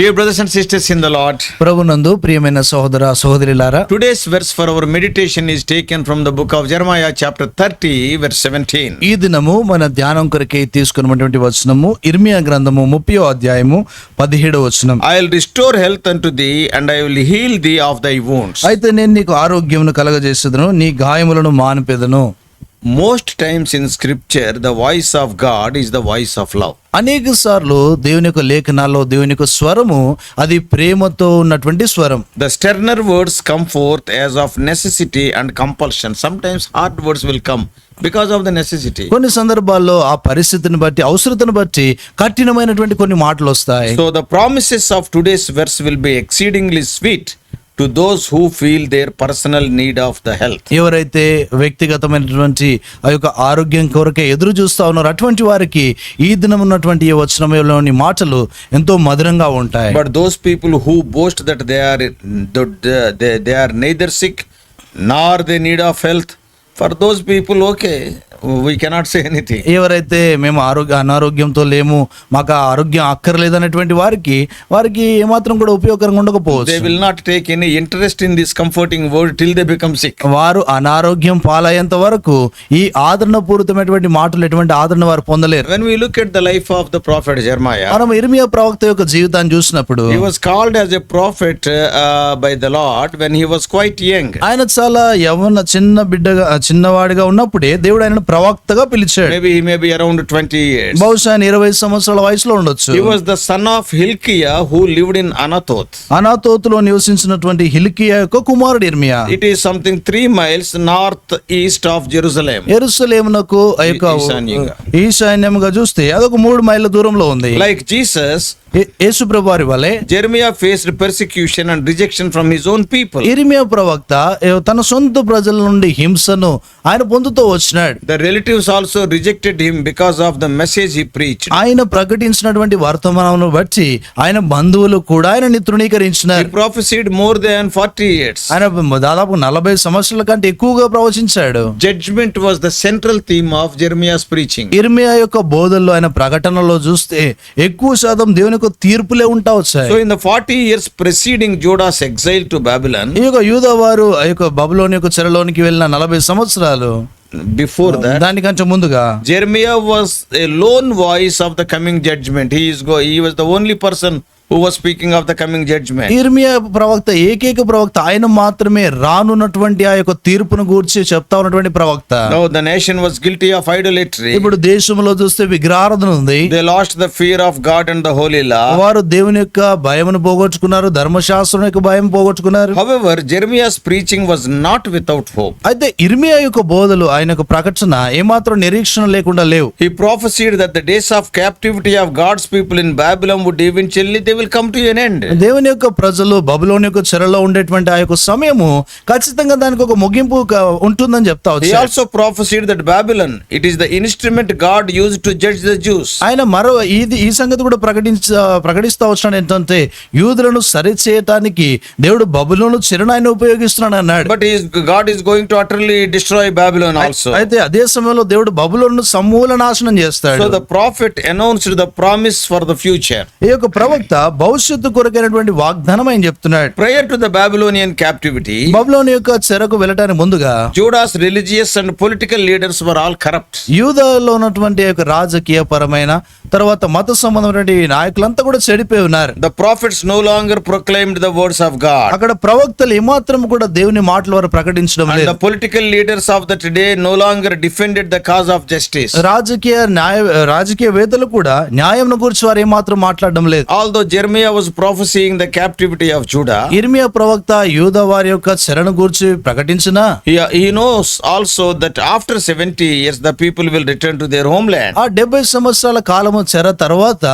Dear brothers and sisters in the Lord, ప్రభునందు ప్రియమైన సహోదర సహోదరులారా, today's verse for our meditation is taken from the book of Jeremiah chapter 30 verse 17. ఈ దినము మన ధ్యానం కొరకై తీసుకున్నటువంటి వచనము ఇర్మియా గ్రంథము 30వ అధ్యాయము 17వ వచనం. I'll restore health unto thee and I will heal thee of thy wounds. అయితే నేను నీకు ఆరోగ్యమును కలగజేసేదను, నీ గాయములను మాన్పెదను. Most times in scripture the voice of God is the voice of love. అనేక సార్లు దేవుని యొక్క లేఖనాల్లో దేవుని యొక్క స్వరము అది ప్రేమతో ఉన్నటువంటి స్వరం. The sterner words come forth as of necessity and compulsion. Sometimes hard words will come because of the necessity. కొన్ని సందర్భాల్లో ఆ పరిస్థితిని బట్టి, అవసరతను బట్టి కఠినమైనటువంటి కొన్ని మాటలు వస్తాయి. So the promises of today's verse will be exceedingly sweet to those who feel their personal need of the health. ఎవరైతే వ్యక్తిగతమైనటువంటి ఆ యొక్క ఆరోగ్యం కొరకే ఎదురు చూస్తా ఉన్నారో అటువంటి వారికి ఈ దినం ఉన్నటువంటి ఈ వచనంలోని మాటలు ఎంతో మధురంగా ఉంటాయి. But those people who boast that they are neither sick nor they need of health, for those people, okay, we cannot say anything. ఎవరైతే మేము అనారోగ్యంతో లేము, మాకు ఆ ఆరోగ్యం అక్కర్లేదనేటువంటి వారికి ఏమాత్రం కూడా ఉపయోగకరంగా ఉండకపోవచ్చు. They will not take any interest in this comforting word till they become sick. వారు అనారోగ్యం పాలయ్యేంత వరకు ఈ ఆదరణపూరితమైనటువంటి మాటలు ఎటువంటి ఆదరణ వారు పొందలేరు. When we look at the life of the prophet Jeremiah, మనం ఇర్మియా ప్రవక్త యొక్క జీవితాన్ని చూసినప్పుడు he was called as a prophet by the Lord when he was quite young. ఆయన చాలా చిన్నవాడిగా ఉన్నప్పుడే దేవుడు ఆయన ప్రవక్తగా పిలిచాడు. Maybe he may be around 20 years. బహుశా ఆయన 20 సంవత్సరాల వయసులో ఉండొచ్చు. He was the son of Hilkiah who lived in Anathoth. అనాతోతులో నివసించినటువంటి హిల్కియా యొక్క కుమారుడు ఇర్మియా. It is something 3 miles north east of Jerusalem. యెరూషలేమునకు ఈశాన్యముగా చూస్తే అదొక 3 మైళ్ళ దూరంలో ఉంది. Like Jesus, యేసు ప్రభువు వారి వలె Jeremiah faced persecution and rejection from his own people. ఇర్మియా ప్రవక్త తన సొంత ప్రజల నుండి హింసను ఆయన పొందుతూ వచ్చినాడు. The relatives also rejected him because of the message he preached. ఆయన ప్రకటించినటువంటి వర్తమానమును బట్టి ఆయన బంధువులు కూడా ఆయనని తృణీకరించినారు. He prophesied more than 40 years. ఆయన దాదాపు 40 సంవత్సరాల కంటే ఎక్కువగా ప్రవచించాడు. Judgment was the central theme of Jeremiah's preaching. ఇర్మియా యొక్క బోధల్లో ఆయన ప్రకటనలో చూస్తే ఎక్కువ శాతం దేవుని యొక్క తీర్పులే ఉంటా వచ్చాయి. So in the 40 years preceding Judah's exile to Babylon, ఈ యొక్క యూదా వారు ఆ యొక్క బబులోను యొక్క చెరలోనికి వెళ్ళిన 40 సంవత్సరాలు before that, దానికంటే ముందుగా Jeremiah was a lone voice of the coming judgment. He was the only person who was speaking of the coming judgment. ఇర్మియా ప్రవక్త ఏకైక ప్రవక్త, ఆయన మాత్రమే రానున్నటువంటి ఆ యొక్క తీర్పును గూర్చి చెప్తా ఉన్నటువంటి ప్రవక్త. Now the nation was guilty of idolatry. ఇప్పుడు దేశంలో చూస్తే విగ్రహారాధన ఉంది. They lost the fear of God and the holy law. వారు దేవుని యొక్క భయమును పోగొట్టుకున్నారు, ధర్మశాస్త్రం యొక్క భయం పోగొట్టుకున్నారు. However, Jeremiah's preaching was not without hope. అయితే ఇర్మియా యొక్క బోధలు, ఆయన యొక్క ప్రకటన ఏమాత్రం నిరీక్షణ లేకుండా లేవు. He prophesied that the days of captivity of God's people in Babylon would eventually will come to an end. దేవుని యొక్క ప్రజలు బబులోను యొక్క చెరలో ఉండేటువంటి ఆ యొక్క సమయము ఖచ్చితంగా దానికి ఒక ముగింపు ఉంటుందని చెప్తా He వచ్చాడు. also prophesied that Babylon, it is the instrument God used to judge the Jews. ఆయన ఈ సంగతి కూడా ప్రకటిస్తా వచ్చాడు. ఏంటంటే యూదులను సరిచేయటానికి దేవుడు బబులోను చెరను ఆయన ఉపయోగిస్తున్నాడు అన్నాడు. But God is going to utterly destroy Babylon also. అయితే అదే సమయంలో దేవుడు బబులోను సమూల నాశనం చేస్తాడు. So the prophet announced the promise for the future. ఈ యొక్క ప్రవక్త భవిష్యత్తు కొరకైనటువంటి వాగ్దానం ఆయన చెప్తున్నాడు. Prior to the Babylonian captivity, బబులోను యొక్క చెరకు వెళ్ళటానికి ముందుగా Judah's religious and political leaders were all corrupt. యూదాలో ఉన్నటువంటి యొక్క రాజకీయ పరమైన తర్వాత మత సంబంధమైనటువంటి నాయకులంతా కూడా చెడిపోయి ఉన్నారు. The prophets no longer proclaimed the words of God. అక్కడ ప్రవక్తలు ఏమాత్రం కూడా దేవుని మాటల వారు ప్రకటించడం And లేదు. the political leaders of that day no longer defended the cause of justice. రాజకీయవేత్తలు కూడా న్యాయం గురించి వారు ఏమాత్రం మాట్లాడడం లేదు. Although Jeremiah was prophesying the captivity of Judah, ఇర్మియా ప్రవక్త యూదా వారి యొక్క చెరను గురించి ప్రకటించినా he knows also that after 70 years the people will return to their homeland. ఆ 70 సంవత్సరాల కాలము చెర తర్వాత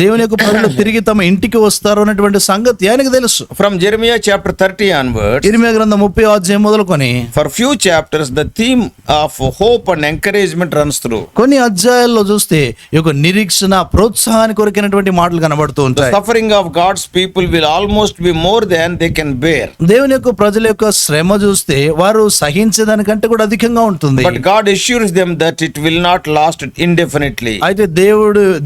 దేవుని యొక్క ప్రజలు తిరిగి తమ ఇంటికి వస్తారు అనేటువంటి సంగతి ఆయనకు తెలుసు. From Jeremiah chapter 30 onwards, ఇర్మియా గ్రంథం 30వ అధ్యాయం మొదలుకొని for few chapters the theme of hope and encouragement runs through. కొన్ని అధ్యాయాల్లో చూస్తే ఈ యొక్క నిరీక్షణ, ప్రోత్సాహానికి కొరకైనటువంటి మాటలు కనబడుతూ ఉంటాయి. suffering of God's people will almost be more than they can bear. దేవుని యొక్క ప్రజల యొక్క శ్రమ చూస్తే వారు సహించేదానికంటే కూడా అధికంగా ఉంటుంది. But God assures them that it will not last indefinitely. అయితే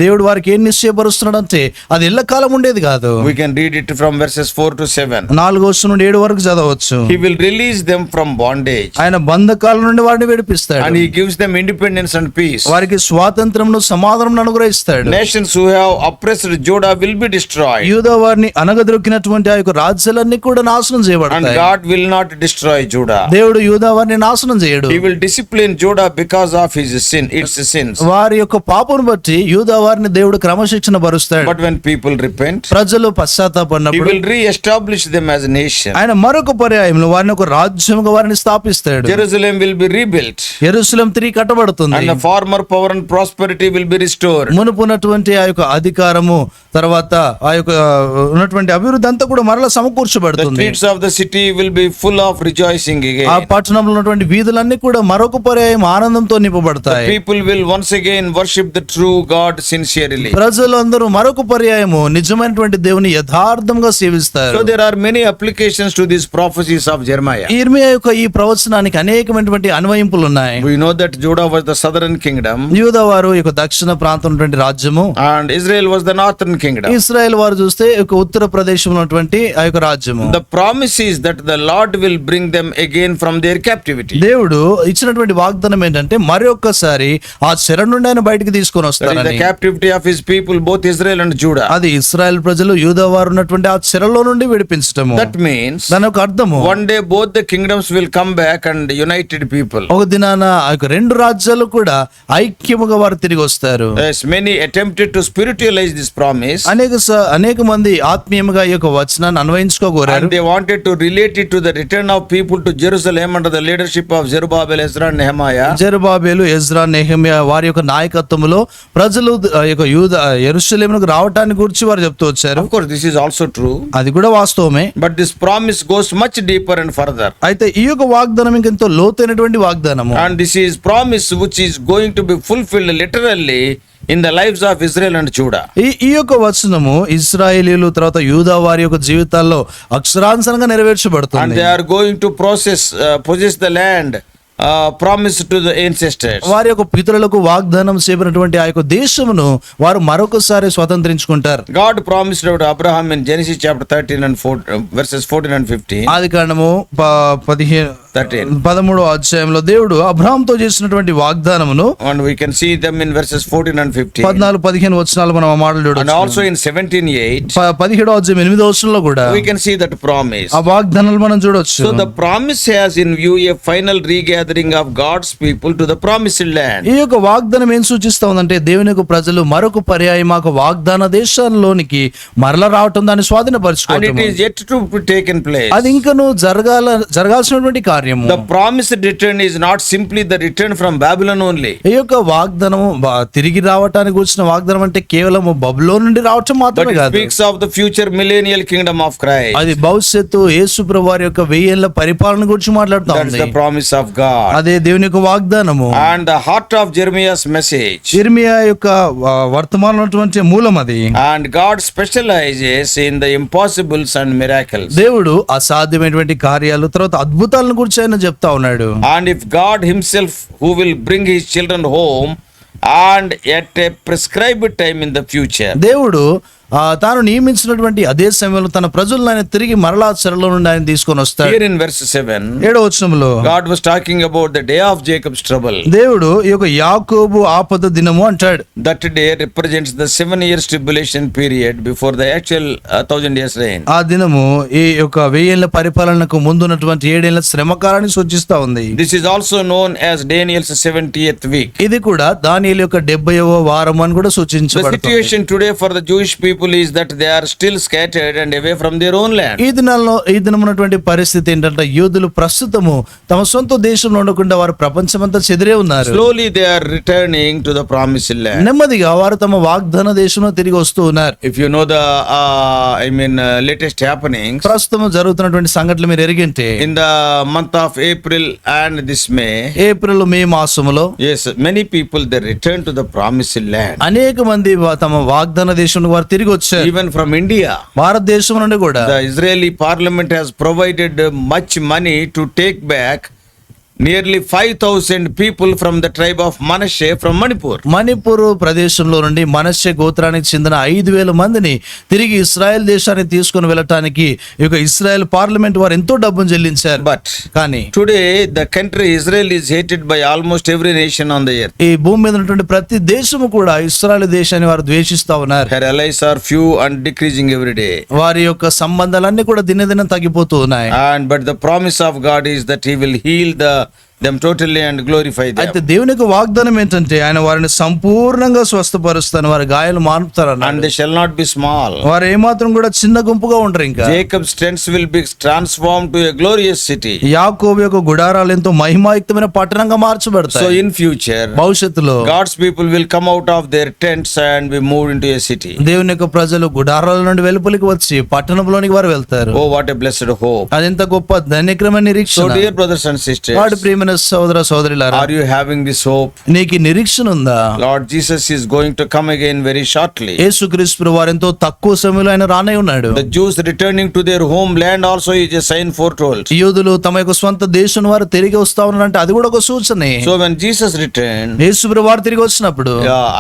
దేవుడు వారికి ఏం నిశ్చయపరుస్తున్నాడంటే అది ఎల్లకాలం ఉండేది కాదు. We can read it from verses 4 to 7. 4 నుండి 7 వరకు చదవచ్చు. He will release them from bondage. ఆయన బంధకాల నుండి వారిని విడిపిస్తాడు. And he gives them independence and peace. వారికి స్వాతంత్రమును సమాధానం అనుగ్రహిస్తాడు. Nations who have oppressed Judah will be destroyed. యూదా వారిని అనగదొక్కినటువంటి ఆ యొక్క రాజ్యాలన్నీ కూడా నాశనం And చేయబడతాయి. God will not destroy Judah. దేవుడు యూదా వారిని నాశనం చేయడు. He will discipline Judah because of his sin, its sins. వారి యొక్క పాపను బట్టి యూదా వారిని దేవుడు క్రమశిక్షణ పరుస్తాడు. But when people repent, ప్రజలు he పశ్చాత్తాపడినప్పుడు will re-establish them as a nation. ఆయన మరొక పర్యాయంలో వారిని ఒక రాజ్యముగా వారిని స్థాపిస్తాడు. Jerusalem will be rebuilt. యెరూషలేం తిరిగి కట్టబడుతుంది. And the former power and prosperity will be restored. మునుపున్నటువంటి ఆ యొక్క అధికారము తర్వాత ఆ యొక్క ఉన్నటువంటి అభివృద్ధి అంతా కూడా మరలా The సమకూర్చబడుతుంది. streets of the city will be full of rejoicing ఆ again. పట్టణంలో ఉన్నటువంటి వీధులన్నీ కూడా మరొక పర్యాయం ఆనందంతో The నింపబడతాయి. people will once again worship the true God sincerely. ప్రజలందరూ మరొక పర్యాయము నిజమైనటువంటి దేవుని యథార్థంగా సేవిస్తారు. So there are many applications to these prophecies of Jeremiah. ఇర్మియా యొక్క ఈ ప్రవచనానికి అనేకమైనటువంటి అన్వయింపులు ఉన్నాయి. We know that Judah was the southern kingdom యూదా వారు ఈ యొక్క దక్షిణ ప్రాంతం ఉన్నటువంటి రాజ్యము, and Israel was the northern kingdom. Israel వారు చూస్తే ఈ యొక్క ఉత్తర ప్రదేశంలో ఉన్నటువంటి ఆ యొక్క రాజ్యము. The promise is that the Lord will bring them again from their captivity. దేవుడు ఇచ్చినటువంటి వాగ్దానం ఏంటంటే మరొకసారి ఆ చెర నుండి ఆయన బయటికి తీసుకొని That is the వస్తారని. captivity of his people, both Israel and Judah. అది ఇశ్రాయేల్ ప్రజలు యూదా వారు ఉన్నటువంటి ఆ చెరలో నుండి విడిపించటము. That means దాని ఒక అర్థము one day both the kingdoms will come back and united people. ఒక దినాన ఆ యొక్క రెండు రాజ్యాలు కూడా ఐక్యముగా వారు తిరిగి వస్తారు. Yes, many attempted to spiritualize this promise అనేక మంది ఆత్మీయంగా ఈ యొక్క వచనాన్ని అన్వయించుకోగోరారు. and they wanted to relate it to the return of people to Jerusalem under the leadership of Zerubbabel, Ezra and Nehemiah. Zerubbabel, Ezra, Nehemiah వారి యొక్క నాయకత్వంలో ప్రజలు ఆ యొక్క యూదా యెరూషలేమునకు రావటాన్ని గురించి వారు చెప్తూ వచ్చారు. Of course, this is also true, అది కూడా వాస్తవమే. but this promise goes much deeper and further. అయితే ఈ యొక్క వాగ్దానం ఇంకెంతో లోతైనటువంటి వాగ్దానము. And this is promise which is going to be fulfilled literally in the lives of Israel and Judah. ఈ యొక్క వచనము ఇశ్రాయేలీయులు తర్వాత యూదా వారి యొక్క జీవితాల్లో అక్షరాంశంగా And నెరవేర్చబడుతుంది. they are going to possess the land promised to the ancestors. వారి యొక్క పితరులకు వాగ్దానం చేయబడినటువంటి ఆ యొక్క దేశమును వారు మరొకసారి స్వతంత్రించుకుంటారు. God promised to Abraham in Genesis chapter 13 and 4, verses 14 and 15. ఆది కాండము 13. 13వ అధ్యాయంలో దేవుడు అబ్రహాంతో చేసినటువంటి వాగ్దానమును And we can see them in verses 14 and 15. 14-15 వచనాలు మనం ఆ మాటలు And చూడొచ్చు. also in 17:8, 17వ అధ్యాయం 8వ వచనంలో కూడా we can see that promise. ఆ వాగ్దానాలు మనం చూడొచ్చు. So the promise has in view a final regathering of God's people to the promised land. ఈ యొక్క వాగ్దానం ఏం సూచిస్తా ఉందంటే దేవుని యొక్క ప్రజలు మరొక పర్యాయం ఆ వాగ్దాన దేశాల్లోనికి మరల రావటం, దాన్ని And it స్వాధీనపరచుకోవటం. is yet to be taken place. అది ఇంకను జరగాల్సినటువంటి కార్యము. The promised return is not simply the return from Babylon only. ఈ యొక్క వాగ్దానము తిరిగి రావటానికి వచ్చిన వాగ్దానం అంటే కేవలం బబులోను నుండి రావటం But మాత్రమే it కాదు. speaks of the future millennial kingdom of Christ. అది భవిష్యత్తు యేసు ప్రభువు వారి యొక్క 1000 ఏళ్ల పరిపాలన గురించి మాట్లాడుతా That is ఉంది. the promise of God. అదే దేవుని యొక్క వాగ్దానము. And the heart of Jeremiah's message. ఇర్మియా యొక్క వర్తమానమైనటువంటి మూలం అది. And God specializes in the impossibles and miracles. దేవుడు అసాధ్యమైనటువంటి కార్యాలు తర్వాత అద్భుతాలను గురించి ఆయన చెప్తా ఉన్నాడు. And if God himself who will bring his children home and at a prescribed time in the future. దేవుడు తాను నియమించినటువంటి అదే సమయంలో తన ప్రజలను ఆయన తిరిగి మరలా చెరలో నుండి ఆయన తీసుకొని వస్తాడు. Here in verse 7, 7వ వచనంలో God was talking about the day of Jacob's trouble. దేవుడు ఈ యొక్క యాకోబు ఆపద దినము అంటాడు. That day represents the 7 years tribulation period before the actual 1000 years reign. ఆ దినము ఈ యొక్క 1000 ఏళ్ల పరిపాలనకు ముందున్నటువంటి 7 ఏళ్ల శ్రమకాలాన్ని సూచిస్తా ఉంది. This is also known as Daniel's 70th week. ఇది కూడా దానియేలు యొక్క 70వ వారం అని కూడా The సూచించబడుతుంది. situation today for the Jewish people is that they are still scattered and away from their own land. ఈ దినం ఉన్నటువంటి పరిస్థితి ఏంటంటే యూదులు ప్రస్తుతము తమ సొంత దేశంలో ఉండకుండా వారు ప్రపంచమంతా చెదిరే ఉన్నారు. Slowly they are returning to the promised land. నెమ్మదిగా వారు తమ వాగ్దాన దేశంలో తిరిగి వస్తూ ఉన్నారు. If you know the latest happenings ప్రస్తుతం జరుగుతున్నటువంటి సంఘటనలు మీరు ఎరిగింటే in the month of April and this May, April May మాసములో yes, many people they return to the promised land. అనేక మంది తమ వాగ్దాన దేశంలో వారు తిరిగి తిరిగి వచ్చారు. Even from India, భారతదేశం నుండి కూడా the Israeli parliament has provided much money to take back nearly 5,000 people from the tribe of Manasseh from Manipur. Manipur ప్రదేశంలో నుండి మనష్య గోత్రానికి చెందిన 5,000 మందిని తిరిగి ఇస్రాయెల్ దేశానికి తీసుకుని వెళ్ళటానికి ఈ యొక్క ఇస్రాయెల్ పార్లమెంట్ వారు ఎంతో డబ్బును చెల్లించారు. But కానీ today the country Israel is hated by almost every nation on the earth. ఈ భూమి మీద ఉన్నటువంటి ప్రతి దేశము కూడా ఇస్రాయెల్ దేశాన్ని వారు ద్వేషిస్తా ఉన్నారు. Her allies are few and decreasing every day. వారి యొక్క సంబంధాలన్నీ కూడా దినదినం తగ్గిపోతూ ఉన్నాయి. But the promise of God is that He will heal them totally and glorify them. అయితే దేవుని యొక్క వాగ్దానం ఏంటంటే ఆయన వారిని సంపూర్ణంగా స్వస్థపరుస్తాను, వారి గాయాలు మాన్పుతారన్న. And they shall not be small. వారు ఏమాత్రం కూడా చిన్న గుంపుగా ఉండరు. ఇంకా Jacob's tents will be transformed to a glorious city. యాకోబు యొక్క గుడారాలు ఎంతో మహిమాయుక్తమైన పట్టణంగా So మార్చబడతాయి. in future, భవిష్యత్తులో God's people will come out of their tents and be moved into a city. దేవుని యొక్క ప్రజలు గుడారాల నుండి వెలుపలికి వచ్చి పట్టణంలోనికి వారు వెళ్తారు. Oh, what a blessed hope. అదెంత గొప్ప ధన్యక్రమైన So నిరీక్షణ. dear brothers and sisters, వాడు ప్రియమైన సోదర సోదరులారా, are you having this hope? నీకు ఈ నిరీక్షణ ఉందా? Lord Jesus is going to come again very shortly. యేసుక్రీస్తు వారు ఎంతో తక్కువ సమయంలో ఆయన రానే ఉన్నాడు. The Jews returning to their homeland also is a sign foretold. యూదులు తమ యొక్క స్వంత దేశం వారు తిరిగి వస్తా ఉన్నారంటే అది కూడా ఒక సూచనే. So when Jesus returned, యేసు వారు తిరిగి వచ్చినప్పుడు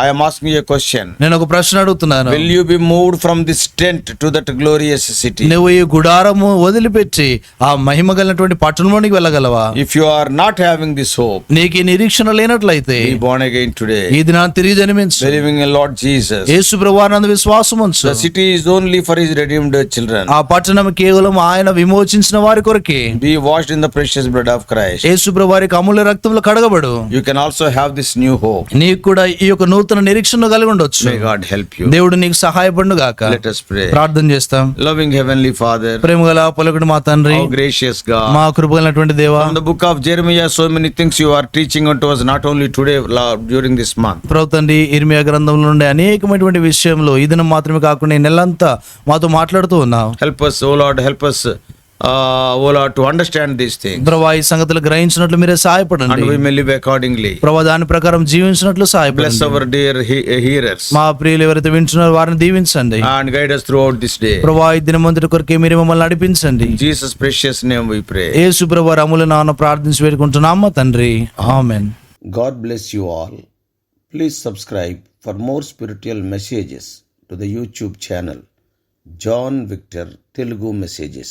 I am asking you a question. నేను ఒక ప్రశ్న అడుగుతున్నాను. Will you be moved from this tent to that glorious city? నువ్వు ఈ గుడారము వదిలిపెట్టి ఆ మహిమ కలిగినటువంటి పట్టణంలోనికి వెళ్ళగలవా? If you are not having this hope, నీకు ఈ నిరీక్షణ లేనట్లయితే be born again today, ఈ దినాన్ని తిరిగి జన్మించు. believing in Lord Jesus. యేసు ప్రభువానందు విశ్వాసం ఉంచు. The city is only for His redeemed children. ఆ పట్టణం కేవలం ఆయన విమోచించిన వారి కొరకే. Be washed in the precious blood of Christ. యేసు ప్రభువారికి అమూల్య రక్తంలో కడగబడు. You can also have this new hope. నీకు కూడా ఈ యొక్క నూతన నిరీక్షణ కలిగి ఉండొచ్చు. May God help you. దేవుడు నీకు సహాయపడును గాక. Let us pray. ప్రార్థన చేస్తాం. Loving Heavenly Father, ప్రేమగల పలుకుడు మా తండ్రి, how gracious God. మా కృపగలటువంటి దేవా, From the book of Jeremiah, so many things you are teaching unto us, not only today, Lord, during this month. ప్రభు తండ్రి, ఇర్మియా గ్రంథంలో నుండి అనేకమైనటువంటి విషయంలో ఈ దినం మాత్రమే కాకుండా ఈ నెలంతా మాతో మాట్లాడుతూ ఉన్నావు. Help us, O Lord, help us, O Lord, to understand these things, ప్రభు ఈ సంగతులు గ్రహించినట్లు మీరే సహాయపడండి. and we may live accordingly. ప్రభు దాని ప్రకారం జీవించినట్లు Bless సహాయపడండి. our dear hearers మా ప్రియులు ఎవరైతే వింటున్నారో వారిని దీవించండి. and guide us throughout this day. ప్రభు ఈ దినమంతటి కొరకే మీరు మమ్మల్ని నడిపించండి. In Jesus' precious name we pray. యేసు ప్రభు అమూల్య నామమున ప్రార్థించి వేడుకుంటున్నాము తండ్రి. ఆమేన్. God bless you all. Please subscribe for more spiritual messages to the YouTube channel John Victor Telugu Messages.